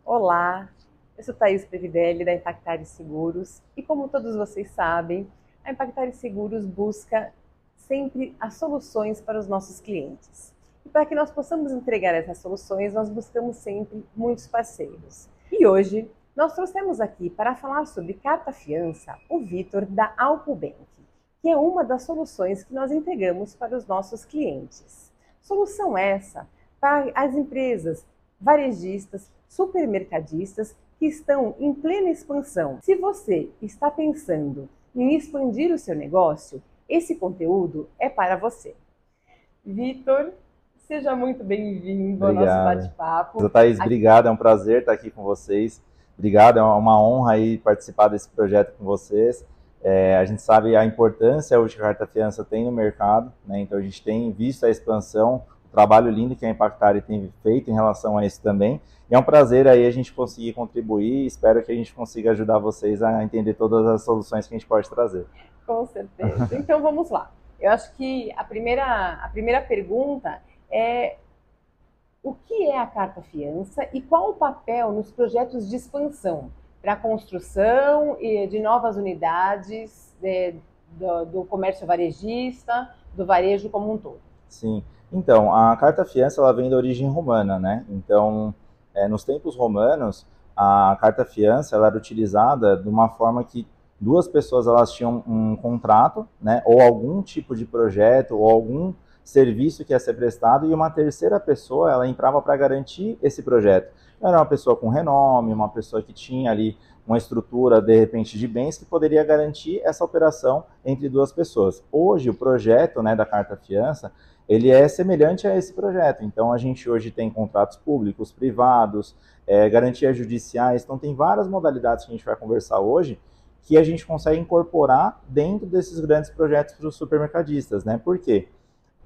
Olá, eu sou Thaís Previdelli, da Impactare Seguros, e como todos vocês sabem, a Impactare Seguros busca sempre as soluções para os nossos clientes. E para que nós possamos entregar essas soluções, nós buscamos sempre muitos parceiros. E hoje, nós trouxemos aqui para falar sobre carta-fiança o Vitor da Alpobank, que é uma das soluções que nós entregamos para os nossos clientes. Solução essa para as empresas varejistas, supermercadistas que estão em plena expansão. Se você está pensando em expandir o seu negócio, esse conteúdo é para você. Vitor, seja muito bem-vindo ao nosso Obrigado. bate-papo. Thaís, obrigado, é um prazer estar aqui com vocês. Obrigado, é uma honra aí participar desse projeto com vocês. A gente sabe a importância hoje que a Carta Fiança tem no mercado, né? Então a gente tem visto a expansão, o trabalho lindo que a Impactare tem feito em relação a isso também. E é um prazer aí a gente conseguir contribuir, espero que a gente consiga ajudar vocês a entender todas as soluções que a gente pode trazer. Com certeza. Então vamos lá. Eu acho que a primeira pergunta é: o que é a carta-fiança e qual o papel nos projetos de expansão para a construção de novas unidades do comércio varejista, do varejo como um todo? Sim. Então, a carta-fiança ela vem da origem romana, né? Então, nos tempos romanos, a carta-fiança ela era utilizada de uma forma que duas pessoas elas tinham um contrato, né? Ou algum tipo de projeto, ou algum serviço que ia ser prestado, e uma terceira pessoa ela entrava para garantir esse projeto. Era uma pessoa com renome, uma pessoa que tinha ali uma estrutura, de repente, de bens que poderia garantir essa operação entre duas pessoas. Hoje, o projeto, né, da carta-fiança, ele é semelhante a esse projeto. Então, a gente hoje tem contratos públicos, privados, garantias judiciais. Então, tem várias modalidades que a gente vai conversar hoje que a gente consegue incorporar dentro desses grandes projetos para os supermercadistas, né? Por quê?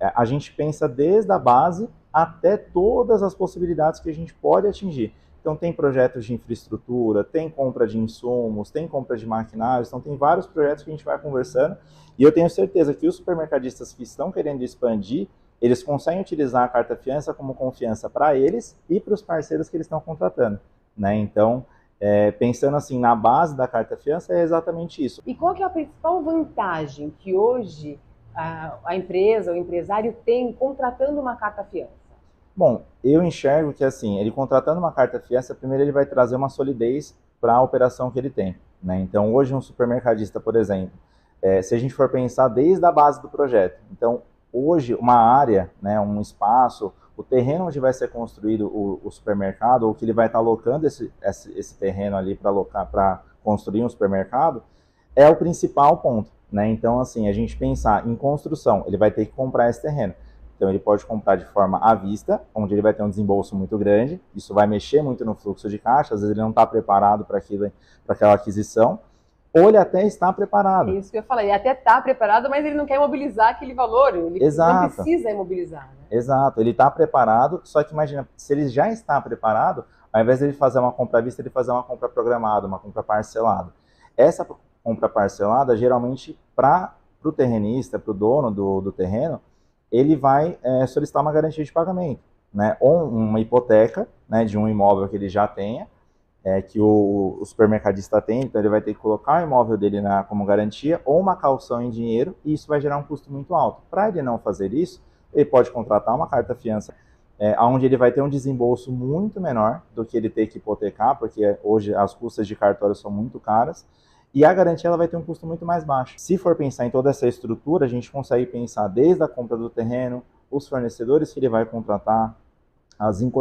A gente pensa desde a base até todas as possibilidades que a gente pode atingir. Então, tem projetos de infraestrutura, tem compra de insumos, tem compra de maquinários, então tem vários projetos que a gente vai conversando, e eu tenho certeza que os supermercadistas que estão querendo expandir, eles conseguem utilizar a carta-fiança como confiança para eles e para os parceiros que eles estão contratando, né? Então, pensando assim na base da carta-fiança, é exatamente isso. E qual que é a principal vantagem que hoje a empresa, o empresário tem contratando uma carta-fiança? Bom, eu enxergo que assim, ele contratando uma carta-fiança, primeiro ele vai trazer uma solidez para a operação que ele tem, né? Então, hoje um supermercadista, por exemplo, se a gente for pensar desde a base do projeto, então, hoje uma área, né, um espaço, o terreno onde vai ser construído o supermercado, ou que ele vai estar alocando esse terreno ali para alocar, para construir um supermercado, é o principal ponto, né? Então, assim, a gente pensar em construção, ele vai ter que comprar esse terreno. Então, ele pode comprar de forma à vista, onde ele vai ter um desembolso muito grande. Isso vai mexer muito no fluxo de caixa. Às vezes, ele não está preparado para aquela aquisição. Ou ele até está preparado. É isso que eu falei. Ele até está preparado, mas ele não quer imobilizar aquele valor. Ele não precisa imobilizar, né? Exato. Ele está preparado, só que imagina, se ele já está preparado, ao invés de ele fazer uma compra à vista, ele fazer uma compra programada, uma compra parcelada. Essa compra parcelada, geralmente, para o terrenista, para o dono do terreno, ele vai solicitar uma garantia de pagamento, né? Ou uma hipoteca, né, de um imóvel que ele já tenha, que o supermercadista tem, então ele vai ter que colocar o imóvel dele como garantia, ou uma caução em dinheiro, e isso vai gerar um custo muito alto. Para ele não fazer isso, ele pode contratar uma carta-fiança, onde ele vai ter um desembolso muito menor do que ele ter que hipotecar, porque hoje as custas de cartório são muito caras, e a garantia ela vai ter um custo muito mais baixo. Se for pensar em toda essa estrutura, a gente consegue pensar desde a compra do terreno, os fornecedores que ele vai contratar,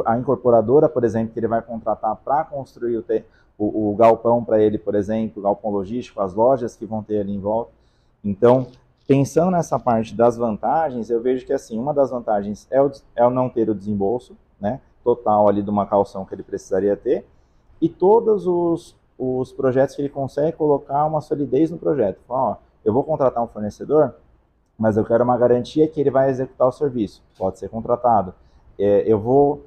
a incorporadora, por exemplo, que ele vai contratar para construir o galpão para ele, por exemplo, o galpão logístico, as lojas que vão ter ali em volta. Então, pensando nessa parte das vantagens, eu vejo que assim, uma das vantagens é o não ter o desembolso, né, total ali de uma caução que ele precisaria ter, e todos os projetos que ele consegue colocar uma solidez no projeto. Ó, eu vou contratar um fornecedor, mas eu quero uma garantia que ele vai executar o serviço. Pode ser contratado. Eu vou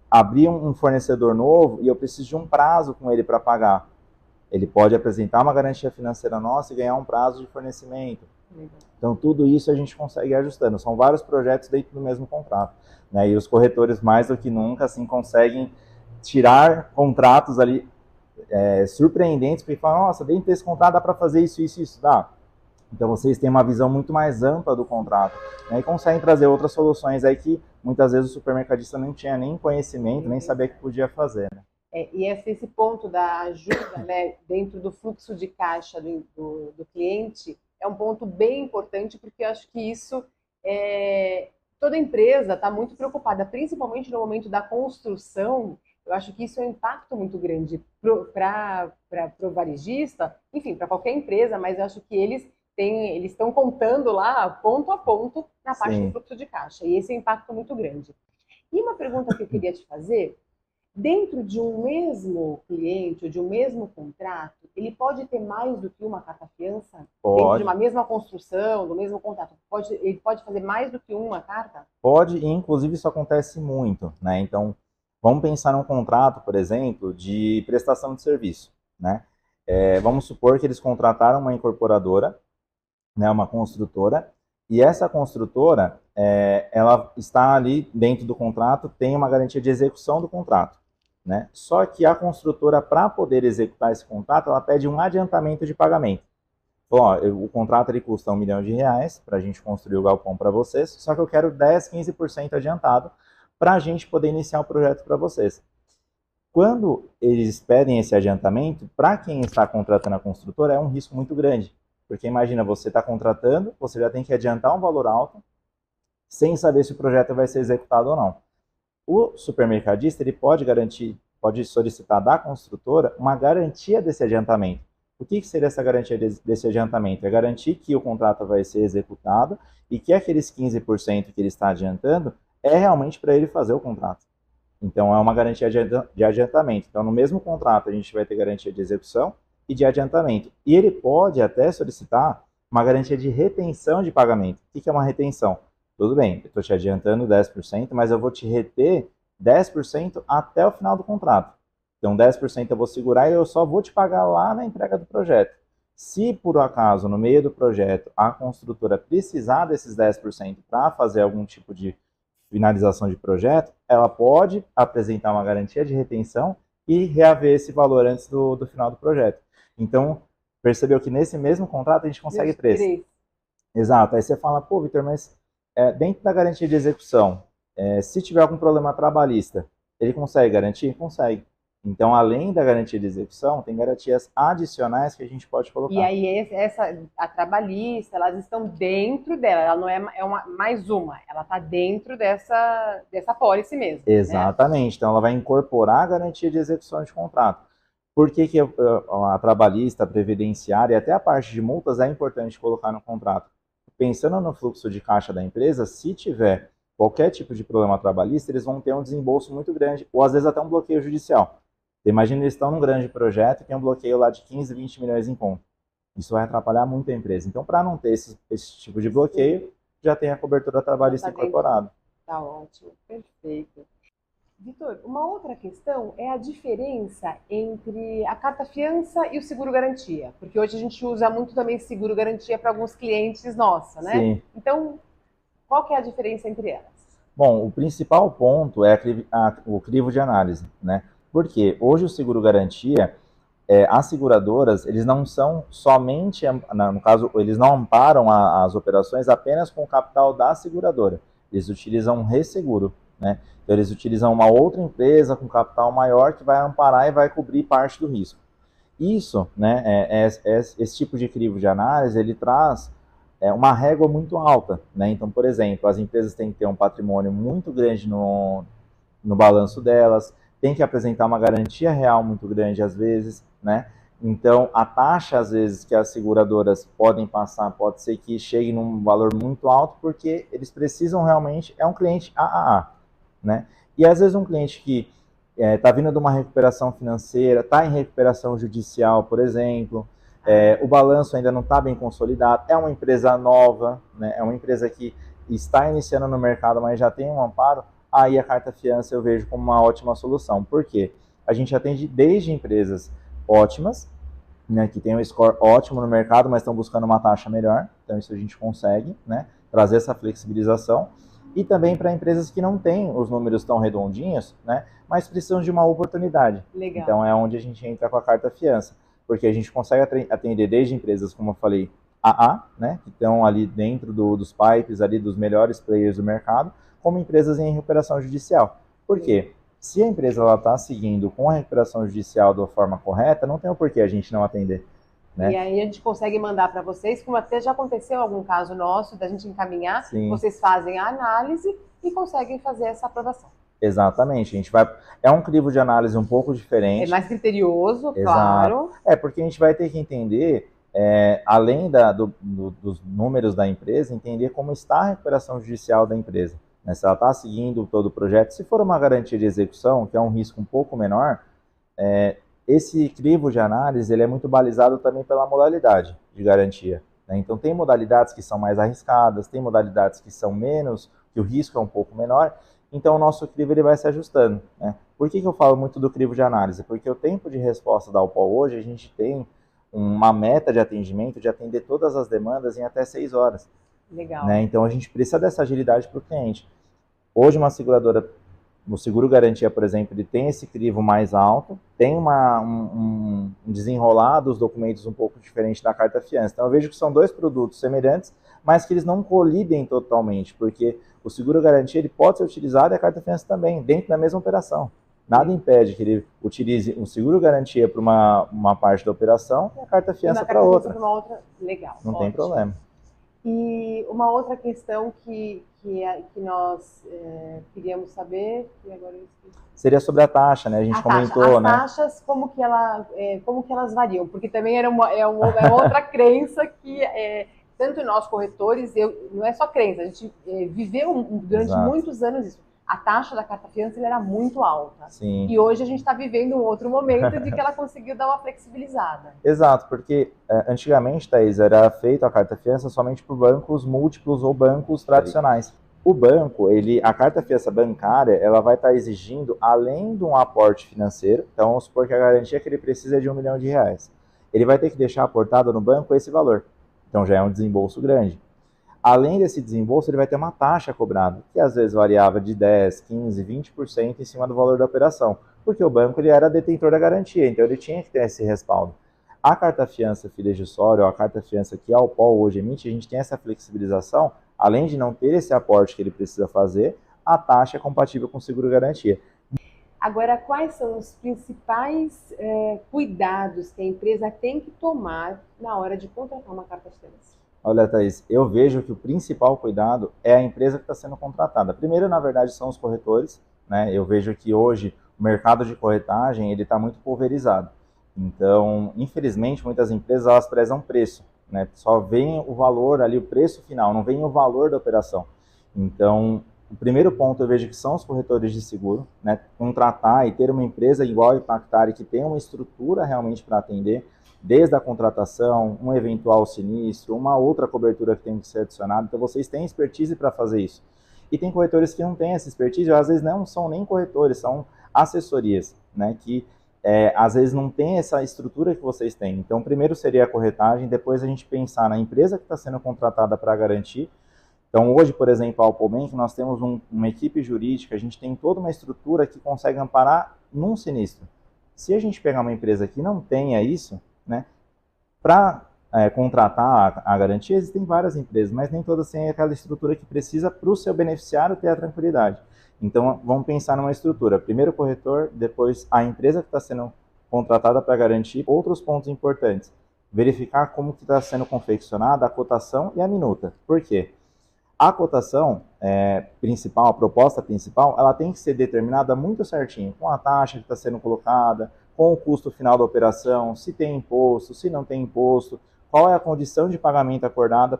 abrir um fornecedor novo e eu preciso de um prazo com ele para pagar. Ele pode apresentar uma garantia financeira nossa e ganhar um prazo de fornecimento. Então, tudo isso a gente consegue ir ajustando. São vários projetos dentro do mesmo contrato, né? E os corretores, mais do que nunca, assim, conseguem tirar contratos ali surpreendentes, porque falam, nossa, dentro desse contrato dá para fazer isso, isso, isso, dá. Então vocês têm uma visão muito mais ampla do contrato, né, e conseguem trazer outras soluções aí que muitas vezes o supermercadista não tinha nem conhecimento, nem sabia que podia fazer. Né? E esse ponto da ajuda, né, dentro do fluxo de caixa do cliente é um ponto bem importante, porque eu acho que isso toda empresa está muito preocupada, principalmente no momento da construção. Eu acho que isso é um impacto muito grande para o varejista, enfim, para qualquer empresa, mas eu acho que eles estão contando lá ponto a ponto na parte do fluxo de caixa, e esse é um impacto muito grande. E uma pergunta que eu queria te fazer: dentro de um mesmo cliente ou de um mesmo contrato, ele pode ter mais do que uma carta-fiança? Dentro de uma mesma construção, do mesmo contrato, ele pode fazer mais do que uma carta? Pode, e inclusive isso acontece muito, né? Então, vamos pensar num contrato, por exemplo, de prestação de serviço, né? Vamos supor que eles contrataram uma incorporadora, né, uma construtora, e essa construtora, ela está ali dentro do contrato, tem uma garantia de execução do contrato, né? Só que a construtora, para poder executar esse contrato, ela pede um adiantamento de pagamento. Ó, o contrato ele custa R$1 milhão para a gente construir o galpão para vocês, só que eu quero 10, 15% adiantado para a gente poder iniciar o projeto para vocês. Quando eles pedem esse adiantamento, para quem está contratando a construtora, é um risco muito grande. Porque imagina, você está contratando, você já tem que adiantar um valor alto, sem saber se o projeto vai ser executado ou não. O supermercadista ele pode solicitar da construtora uma garantia desse adiantamento. O que seria essa garantia desse adiantamento? É garantir que o contrato vai ser executado e que aqueles 15% que ele está adiantando é realmente para ele fazer o contrato. Então, é uma garantia de adiantamento. Então, no mesmo contrato, a gente vai ter garantia de execução e de adiantamento. E ele pode até solicitar uma garantia de retenção de pagamento. O que é uma retenção? Tudo bem, eu estou te adiantando 10%, mas eu vou te reter 10% até o final do contrato. Então, 10% eu vou segurar e eu só vou te pagar lá na entrega do projeto. Se, por acaso, no meio do projeto, a construtora precisar desses 10% para fazer algum tipo de finalização de projeto, ela pode apresentar uma garantia de retenção e reaver esse valor antes do final do projeto. Então, percebeu que nesse mesmo contrato a gente consegue três. Exato. Aí você fala, pô, Vitor, mas dentro da garantia de execução, se tiver algum problema trabalhista, ele consegue garantir? Consegue. Então, além da garantia de execução, tem garantias adicionais que a gente pode colocar. E aí, a trabalhista, elas estão dentro dela, ela não mais uma, ela está dentro dessa pólice mesmo. Exatamente, né? Então ela vai incorporar a garantia de execução de contrato. Por que a trabalhista, a previdenciária e até a parte de multas é importante colocar no contrato? Pensando no fluxo de caixa da empresa, se tiver qualquer tipo de problema trabalhista, eles vão ter um desembolso muito grande, ou às vezes até um bloqueio judicial. Imagina, eles estão num grande projeto e tem um bloqueio lá de 15, 20 milhões em conta. Isso vai atrapalhar muito a empresa. Então, para não ter esse tipo de bloqueio, já tem a cobertura trabalhista incorporada. Tá ótimo, perfeito. Vitor, uma outra questão é a diferença entre a carta-fiança e o seguro-garantia. Porque hoje a gente usa muito também seguro-garantia para alguns clientes nossos, né? Sim. Então, qual que é a diferença entre elas? Bom, o principal ponto é o crivo de análise, né? Porque hoje o seguro-garantia, as seguradoras, eles não são somente, no caso, eles não amparam as operações apenas com o capital da seguradora. Eles utilizam um resseguro, né? Então, eles utilizam uma outra empresa com capital maior que vai amparar e vai cobrir parte do risco. Isso, né, esse tipo de crivo de análise, ele traz uma régua muito alta, né? Então, por exemplo, as empresas têm que ter um patrimônio muito grande no balanço delas, tem que apresentar uma garantia real muito grande às vezes, né? Então, a taxa, às vezes, que as seguradoras podem passar, pode ser que chegue num valor muito alto, porque eles precisam realmente, é um cliente AAA, né? E às vezes um cliente que está vindo de uma recuperação financeira, está em recuperação judicial, por exemplo, o balanço ainda não está bem consolidado, é uma empresa nova, né? É uma empresa que está iniciando no mercado, mas já tem um amparo, aí a carta-fiança eu vejo como uma ótima solução. Por quê? A gente atende desde empresas ótimas, né, que tem um score ótimo no mercado, mas estão buscando uma taxa melhor, então isso a gente consegue, né, trazer essa flexibilização, E também para empresas que não têm os números tão redondinhos, né, mas precisam de uma oportunidade. Legal. Então é onde a gente entra com a carta fiança, porque a gente consegue atender desde empresas, como eu falei, AA, né, que estão ali dentro dos pipes, ali dos melhores players do mercado, como empresas em recuperação judicial. Por quê? Se a empresa está seguindo com a recuperação judicial da forma correta, não tem o porquê a gente não atender. Né? E aí a gente consegue mandar para vocês, como até já aconteceu algum caso nosso, da gente encaminhar, Sim. Vocês fazem a análise e conseguem fazer essa aprovação. Exatamente, a gente vai. É um crivo de análise um pouco diferente. É mais criterioso, Exato. Claro. Porque a gente vai ter que entender, além dos números da empresa, entender como está a recuperação judicial da empresa. Né? Se ela está seguindo todo o projeto, se for uma garantia de execução, que é um risco um pouco menor, esse crivo de análise ele é muito balizado também pela modalidade de garantia. Né? Então tem modalidades que são mais arriscadas, tem modalidades que são menos, que o risco é um pouco menor, então o nosso crivo ele vai se ajustando. Né? Por que eu falo muito do crivo de análise? Porque o tempo de resposta da UPOL hoje, a gente tem uma meta de atendimento de atender todas as demandas em até 6 horas. Legal. Né? Então a gente precisa dessa agilidade para o cliente. Hoje uma seguradora, o seguro garantia, por exemplo, ele tem esse crivo mais alto, tem um desenrolar dos documentos um pouco diferente da carta fiança. Então eu vejo que são 2 produtos semelhantes, mas que eles não colidem totalmente, porque o seguro garantia ele pode ser utilizado e a carta fiança também, dentro da mesma operação. Nada impede que ele utilize um seguro garantia para uma parte da operação e a carta fiança para outra. Legal. Não tem problema. E uma outra questão que nós queríamos saber, e agora eu esqueci. Seria sobre a taxa, né? A gente comentou, né? As taxas, como que elas variam? Porque também é outra crença que tanto nós corretores, não é só crença, a gente viveu durante muitos anos isso. A taxa da carta fiança era muito alta. Sim. E hoje a gente está vivendo um outro momento de que ela conseguiu dar uma flexibilizada. Exato, porque antigamente, Thaís, era feita a carta fiança somente por bancos múltiplos ou bancos tradicionais. O banco, a carta fiança bancária, ela vai estar exigindo, além de um aporte financeiro, então vamos supor que a garantia que ele precisa é de R$1 milhão. Ele vai ter que deixar aportado no banco esse valor. Então já é um desembolso grande. Além desse desembolso, ele vai ter uma taxa cobrada, que às vezes variava de 10%, 15%, 20% em cima do valor da operação, porque o banco ele era detentor da garantia, então ele tinha que ter esse respaldo. A carta fiança fidejussória, ou a carta fiança que a UPOL hoje emite, a gente tem essa flexibilização, além de não ter esse aporte que ele precisa fazer, a taxa é compatível com o seguro garantia. Agora, quais são os principais cuidados que a empresa tem que tomar na hora de contratar uma carta fiança? Olha, Thaís, eu vejo que o principal cuidado é a empresa que está sendo contratada. Primeiro, na verdade, são os corretores, né? Eu vejo que hoje o mercado de corretagem ele está muito pulverizado. Então, infelizmente, muitas empresas elas prezam preço, né? Só vem o valor ali, o preço final, não vem o valor da operação. Então, o primeiro ponto eu vejo que são os corretores de seguro, né? Contratar e ter uma empresa igual a Impactare que tem uma estrutura realmente para atender, desde a contratação, um eventual sinistro, uma outra cobertura que tem que ser adicionada. Então, vocês têm expertise para fazer isso. E tem corretores que não têm essa expertise, ou às vezes não são nem corretores, são assessorias, né? Que às vezes não tem essa estrutura que vocês têm. Então, primeiro seria a corretagem, depois a gente pensar na empresa que está sendo contratada para garantir. Então, hoje, por exemplo, a Alpobank, nós temos uma equipe jurídica, a gente tem toda uma estrutura que consegue amparar num sinistro. Se a gente pegar uma empresa que não tenha isso, né, para contratar a garantia, existem várias empresas, mas nem todas têm aquela estrutura que precisa para o seu beneficiário ter a tranquilidade. Então, vamos pensar numa estrutura. Primeiro o corretor, depois a empresa que está sendo contratada para garantir. Outros pontos importantes. Verificar como que está sendo confeccionada a cotação e a minuta. Por quê? A cotação principal, a proposta principal, ela tem que ser determinada muito certinho, com a taxa que está sendo colocada, com o custo final da operação, se tem imposto, se não tem imposto, qual é a condição de pagamento acordada,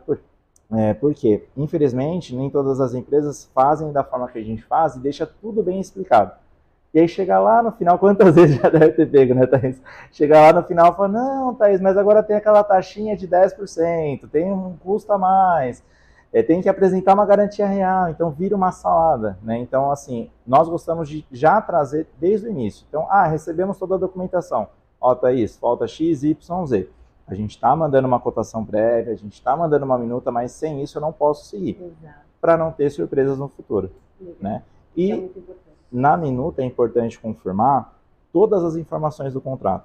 porque, infelizmente, nem todas as empresas fazem da forma que a gente faz e deixa tudo bem explicado. E aí chega lá no final, quantas vezes já deve ter pego, né, Thaís? Chega lá no final e fala, não, Thaís, mas agora tem aquela taxinha de 10%, tem um custo a mais, tem que apresentar uma garantia real, então vira uma salada, né? Então, assim, nós gostamos de já trazer desde o início. Então, recebemos toda a documentação. Ó, Thaís, falta X, Y, Z. A gente está mandando uma cotação prévia, a gente está mandando uma minuta, mas sem isso eu não posso seguir. Exato. para não ter surpresas no futuro, né? E é muito importante. Na minuta é importante confirmar todas as informações do contrato.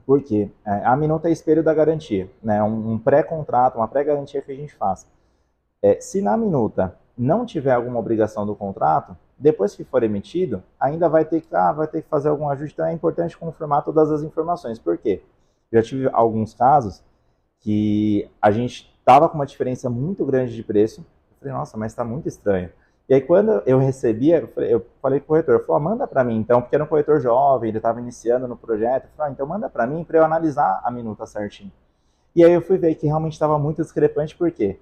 Por quê? A minuta é espelho da garantia, né? Um pré-contrato, uma pré-garantia que a gente faz. Se na minuta não tiver alguma obrigação do contrato, depois que for emitido, ainda vai ter que fazer algum ajuste, então é importante confirmar todas as informações. Por quê? Já tive alguns casos que a gente estava com uma diferença muito grande de preço. Eu falei, nossa, mas está muito estranho. E aí quando eu recebia, eu falei com o corretor, eu falei, manda para mim então, porque era um corretor jovem, ele estava iniciando no projeto. Eu falei, então manda para mim para eu analisar a minuta certinho. E aí eu fui ver que realmente estava muito discrepante, por quê?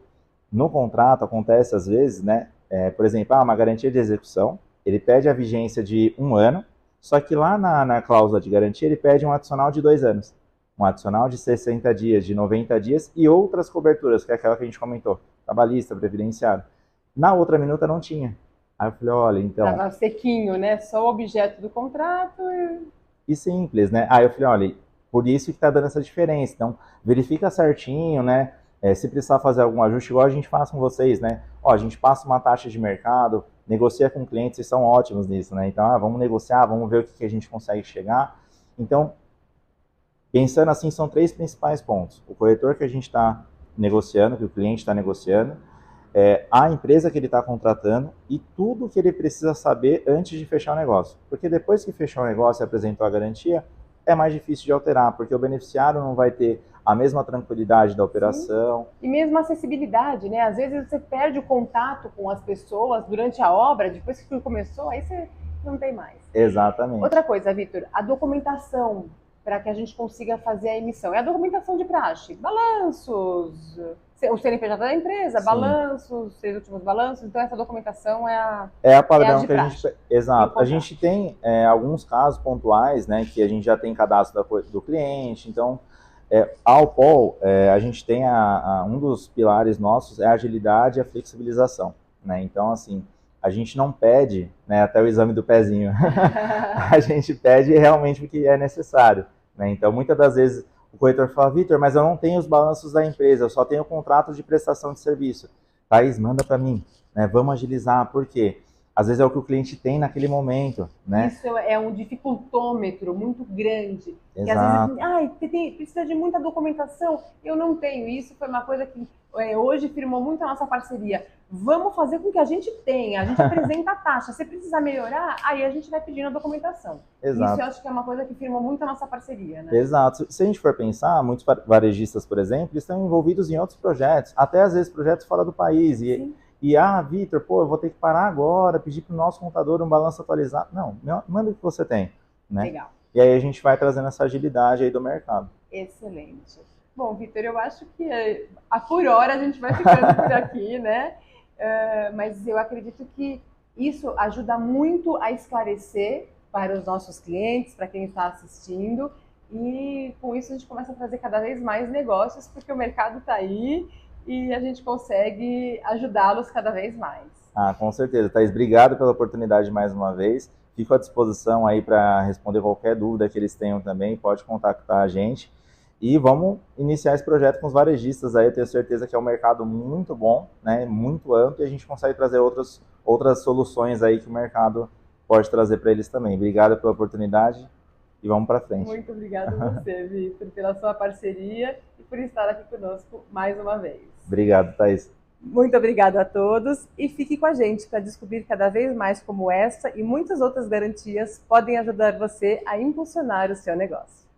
No contrato acontece às vezes, né? Por exemplo, uma garantia de execução, ele pede a vigência de 1 ano, só que lá na cláusula de garantia ele pede um adicional de 2 anos. Um adicional de 60 dias, de 90 dias e outras coberturas, que é aquela que a gente comentou, trabalhista, previdenciário. Na outra minuta não tinha. Aí eu falei, olha, então... Tava sequinho, né? Só o objeto do contrato e simples, né? Aí eu falei, olha, por isso que tá dando essa diferença. Então, verifica certinho, né? Se precisar fazer algum ajuste, igual a gente faz com vocês, né? Ó, a gente passa uma taxa de mercado, negocia com clientes, vocês são ótimos nisso, né? Então, vamos negociar, vamos ver o que a gente consegue chegar. Então, pensando assim, são 3 principais pontos. O corretor que a gente está negociando, que o cliente está negociando, a empresa que ele está contratando e tudo que ele precisa saber antes de fechar o negócio. Porque depois que fechou o negócio e apresentou a garantia, é mais difícil de alterar, porque o beneficiário não vai ter a mesma tranquilidade da operação. Sim. E mesmo a acessibilidade, né? Às vezes você perde o contato com as pessoas durante a obra, depois que tudo começou, aí você não tem mais. Exatamente. Outra coisa, Vitor, a documentação para que a gente consiga fazer a emissão. É a documentação de praxe, balanços, o CNPJ da empresa, sim, balanços, 3 últimos balanços, então essa documentação é a padrão que a gente... Exato. A gente tem alguns casos pontuais, né, que a gente já tem cadastro do cliente, então a Alpol, a gente tem um dos pilares nossos é a agilidade e a flexibilização, né, então assim, a gente não pede, né, até o exame do pezinho, a gente pede realmente porque é necessário, né, então muitas das vezes o corretor fala, Vitor, mas eu não tenho os balanços da empresa, eu só tenho o contrato de prestação de serviço. Thaís, manda para mim, né? Vamos agilizar, por quê? Às vezes é o que o cliente tem naquele momento, né? Isso é um dificultômetro muito grande. Exato. Que às vezes, precisa de muita documentação, eu não tenho. Isso foi uma coisa que hoje firmou muito a nossa parceria. Vamos fazer com que a gente tenha, a gente apresenta a taxa. Se precisar melhorar, aí a gente vai pedindo a documentação. Exato. Isso eu acho que é uma coisa que firmou muito a nossa parceria, né? Exato. Se a gente for pensar, muitos varejistas, por exemplo, estão envolvidos em outros projetos, até às vezes projetos fora do país. Vitor, eu vou ter que parar agora, pedir para o nosso contador um balanço atualizado. Não, manda o que você tem, né? Legal. E aí a gente vai trazendo essa agilidade aí do mercado. Excelente. Bom, Vitor, eu acho que por hora a gente vai ficando por aqui, né? Mas eu acredito que isso ajuda muito a esclarecer para os nossos clientes, para quem está assistindo, e com isso a gente começa a fazer cada vez mais negócios, porque o mercado está aí e a gente consegue ajudá-los cada vez mais. Com certeza. Thaís, obrigado pela oportunidade mais uma vez. Fico à disposição aí para responder qualquer dúvida que eles tenham também, pode contactar a gente. E vamos iniciar esse projeto com os varejistas aí, eu tenho certeza que é um mercado muito bom, né, muito amplo, e a gente consegue trazer outras soluções aí que o mercado pode trazer para eles também. Obrigado pela oportunidade e vamos para frente. Muito obrigada a você, Vitor, pela sua parceria e por estar aqui conosco mais uma vez. Obrigado, Thaís. Muito obrigada a todos e fique com a gente para descobrir cada vez mais como essa e muitas outras garantias podem ajudar você a impulsionar o seu negócio.